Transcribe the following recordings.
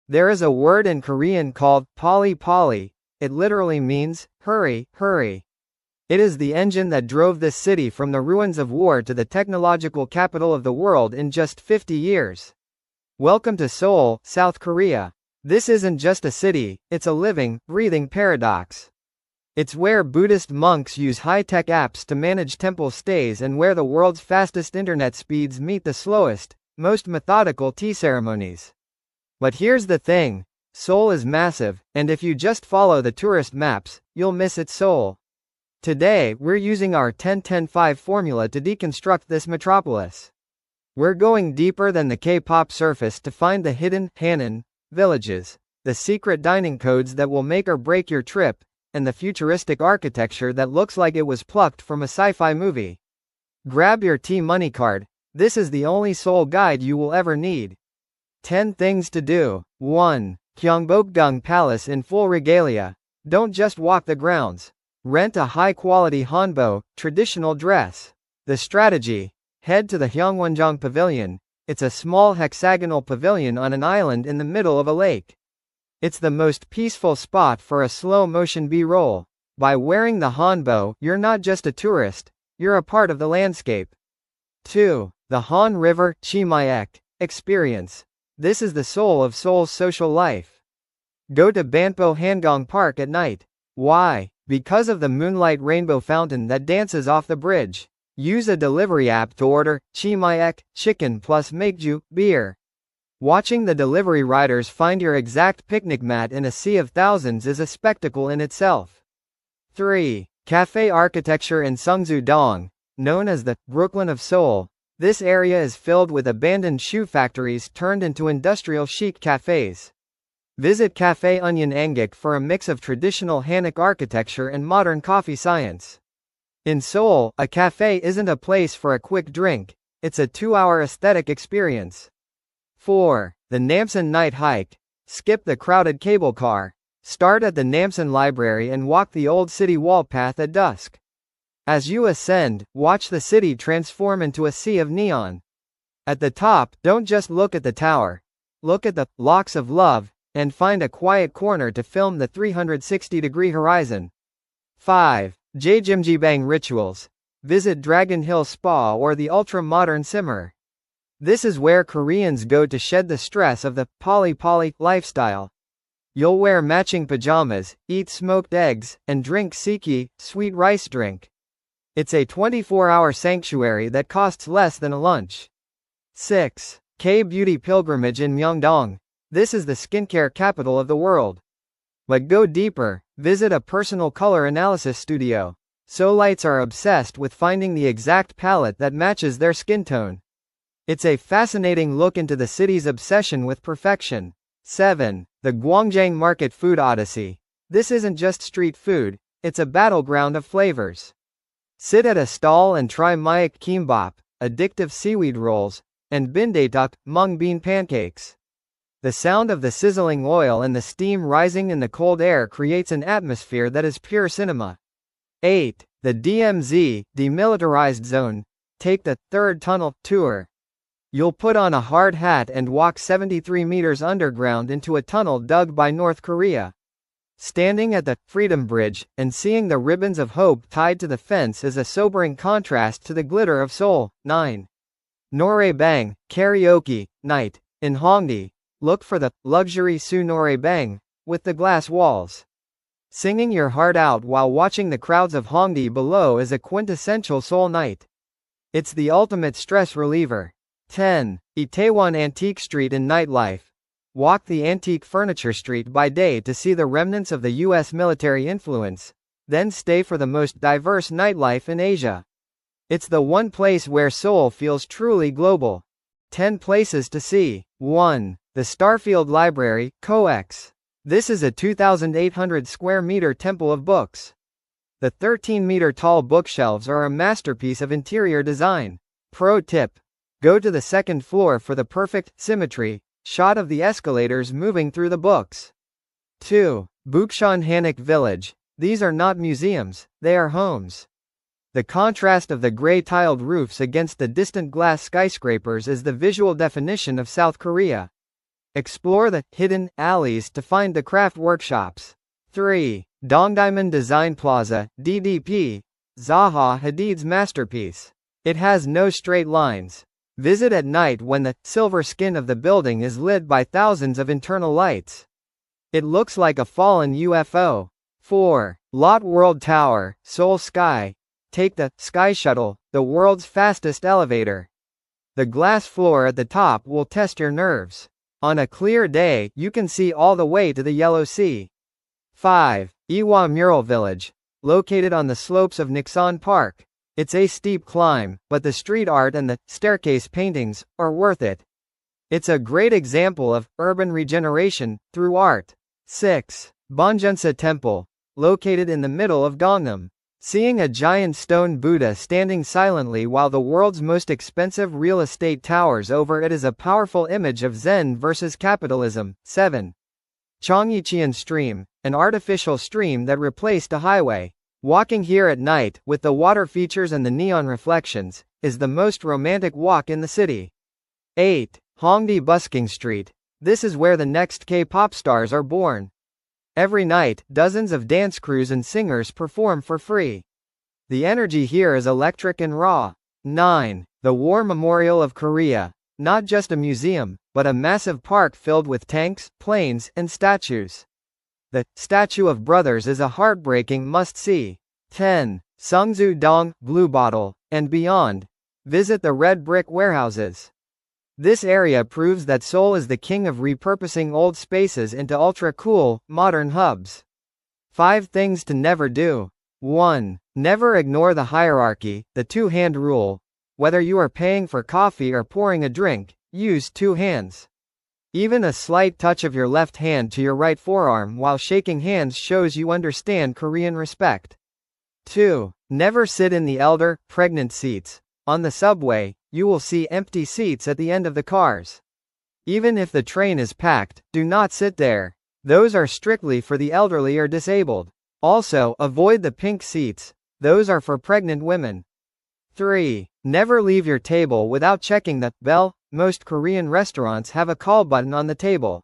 There is a word in Korean called pali pali. It literally means, hurry, hurry. It is the engine that drove this city from the ruins of war to the technological capital of the world in just 50 years. Welcome to Seoul, South Korea. This isn't just a city, it's a living, breathing paradox. It's where Buddhist monks use high-tech apps to manage temple stays and where the world's fastest internet speeds meet the slowest, most methodical tea ceremonies. But here's the thing, Seoul is massive, and if you just follow the tourist maps, you'll miss its soul. Today, we're using our 10-10-5 formula to deconstruct this metropolis. We're going deeper than the K-pop surface to find the hidden Hanok villages, the secret dining codes that will make or break your trip, and the futuristic architecture that looks like it was plucked from a sci-fi movie. Grab your T-Money card. This is the only Seoul guide you will ever need. 10 things to do. 1. Gyeongbokgung Palace in full regalia. Don't just walk the grounds. Rent a high-quality Hanbok, traditional dress. The strategy. Head to the Gyeongbokgung Pavilion. It's a small hexagonal pavilion on an island in the middle of a lake. It's the most peaceful spot for a slow-motion B-roll. By wearing the Hanbok, you're not just a tourist, you're a part of the landscape. 2. The Han River Chimaek experience. This is the soul of Seoul's social life. Go to Banpo Hanggang Park at night. Why? Because of the moonlight rainbow fountain that dances off the bridge. Use a delivery app to order chimaek, chicken plus maekju, beer. Watching the delivery riders find your exact picnic mat in a sea of thousands is a spectacle in itself. 3. Cafe architecture in Seongsu-dong, known as the Brooklyn of Seoul. This area is filled with abandoned shoe factories turned into industrial chic cafes. Visit Cafe Onion Angik for a mix of traditional Hanok architecture and modern coffee science. In Seoul, a cafe isn't a place for a quick drink, it's a 2-hour aesthetic experience. 4. The Namsan Night Hike. Skip the crowded cable car. Start at the Namsan Library and walk the old city wall path at dusk. As you ascend, watch the city transform into a sea of neon. At the top, don't just look at the tower. Look at the locks of love, and find a quiet corner to film the 360-degree horizon. 5. Gyeongbokgung rituals. Visit Dragon Hill Spa or the ultra-modern Simmer. This is where Koreans go to shed the stress of the pali lifestyle. You'll wear matching pajamas, eat smoked eggs, and drink siki, sweet rice drink. It's a 24-hour sanctuary that costs less than a lunch. 6. K-beauty pilgrimage in Myeongdong. This is the skincare capital of the world. But go deeper, visit a personal color analysis studio. Seoulites are obsessed with finding the exact palette that matches their skin tone. It's a fascinating look into the city's obsession with perfection. 7. The Gwangjang Market Food Odyssey. This isn't just street food, it's a battleground of flavors. Sit at a stall and try maek kimbap, addictive seaweed rolls, and bindaetak, mung bean pancakes. The sound of the sizzling oil and the steam rising in the cold air creates an atmosphere that is pure cinema. 8. The DMZ, Demilitarized Zone. Take the third tunnel tour. You'll put on a hard hat and walk 73 meters underground into a tunnel dug by North Korea. Standing at the Freedom Bridge and seeing the ribbons of hope tied to the fence is a sobering contrast to the glitter of Seoul. 9. Noraebang, karaoke night. In Hongdae, look for the luxury Su Noraebang, with the glass walls. Singing your heart out while watching the crowds of Hongdae below is a quintessential Seoul night. It's the ultimate stress reliever. 10. Itaewon Antique Street in nightlife. Walk the antique furniture street by day to see the remnants of the U.S. military influence, then stay for the most diverse nightlife in Asia. It's the one place where Seoul feels truly global. 10 places to see. 1. The Starfield Library, COEX. This is a 2,800 square meter temple of books. The 13-meter tall bookshelves are a masterpiece of interior design. Pro tip. Go to the second floor for the perfect symmetry shot of the escalators moving through the books. 2. Bukchon Hanok Village. These are not museums, they are homes. The contrast of the gray tiled roofs against the distant glass skyscrapers is the visual definition of South Korea. Explore the hidden alleys to find the craft workshops. 3. Dongdaemun Design Plaza, DDP, Zaha Hadid's masterpiece. It has no straight lines. Visit at night when the silver skin of the building is lit by thousands of internal lights. It looks like a fallen UFO. 4. Lot World Tower, Seoul Sky. Take the Sky Shuttle, the world's fastest elevator. The glass floor at the top will test your nerves. On a clear day, you can see all the way to the Yellow Sea. 5. Iwa Mural Village. Located on the slopes of Nixon Park. It's a steep climb, but the street art and the staircase paintings are worth it. It's a great example of urban regeneration through art. 6. Bonjeonsa Temple. Located in the middle of Gangnam. Seeing a giant stone Buddha standing silently while the world's most expensive real estate towers over it is a powerful image of Zen versus capitalism. 7. Cheongyecheon Stream, an artificial stream that replaced a highway. Walking here at night, with the water features and the neon reflections, is the most romantic walk in the city. 8. Hongdae Busking Street. This is where the next K-pop stars are born. Every night, dozens of dance crews and singers perform for free. The energy here is electric and raw. 9. The War Memorial of Korea. Not just a museum, but a massive park filled with tanks, planes, and statues. The Statue of Brothers is a heartbreaking must-see. 10. Seongsu-dong, Blue Bottle, and beyond. Visit the red brick warehouses. This area proves that Seoul is the king of repurposing old spaces into ultra-cool, modern hubs. 5 things to never do. 1. Never ignore the hierarchy, the two-hand rule. Whether you are paying for coffee or pouring a drink, use 2 hands. Even a slight touch of your left hand to your right forearm while shaking hands shows you understand Korean respect. 2. Never sit in the elder, pregnant seats. On the subway, you will see empty seats at the end of the cars. Even if the train is packed, do not sit there. Those are strictly for the elderly or disabled. Also, avoid the pink seats. Those are for pregnant women. 3. Never leave your table without checking the bell. Most Korean restaurants have a call button on the table.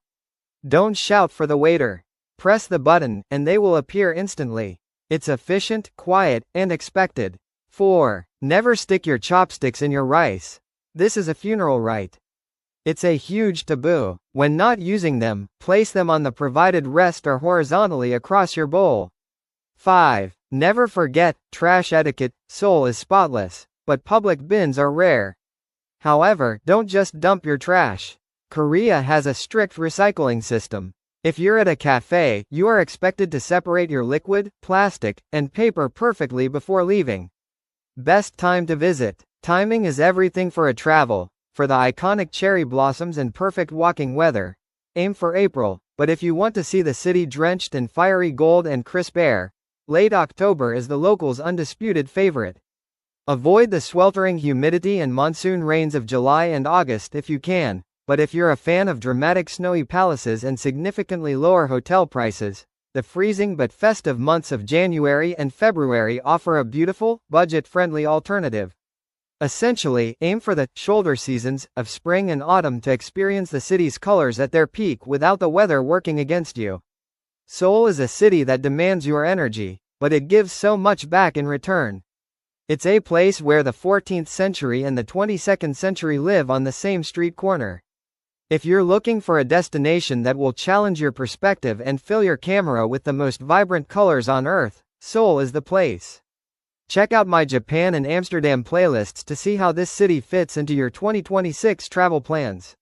Don't shout for the waiter. Press the button, and they will appear instantly. It's efficient, quiet, and expected. 4. Never stick your chopsticks in your rice. This is a funeral rite. It's a huge taboo. When not using them, place them on the provided rest or horizontally across your bowl. 5. Never forget trash etiquette. Seoul is spotless, but public bins are rare. However, don't just dump your trash. Korea has a strict recycling system. If you're at a cafe, you are expected to separate your liquid, plastic, and paper perfectly before leaving. Best time to visit. Timing is everything for a travel. For the iconic cherry blossoms and perfect walking weather, aim for April, but if you want to see the city drenched in fiery gold and crisp air, late October is the locals' undisputed favorite. Avoid the sweltering humidity and monsoon rains of July and August if you can, but if you're a fan of dramatic snowy palaces and significantly lower hotel prices, the freezing but festive months of January and February offer a beautiful, budget-friendly alternative. Essentially, aim for the shoulder seasons of spring and autumn to experience the city's colors at their peak without the weather working against you. Seoul is a city that demands your energy, but it gives so much back in return. It's a place where the 14th century and the 22nd century live on the same street corner. If you're looking for a destination that will challenge your perspective and fill your camera with the most vibrant colors on Earth, Seoul is the place. Check out my Japan and Amsterdam playlists to see how this city fits into your 2026 travel plans.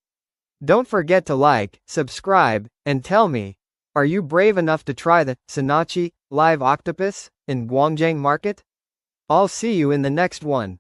Don't forget to like, subscribe, and tell me, are you brave enough to try the Sanachi live octopus in Gyeongbokgung Market? I'll see you in the next one.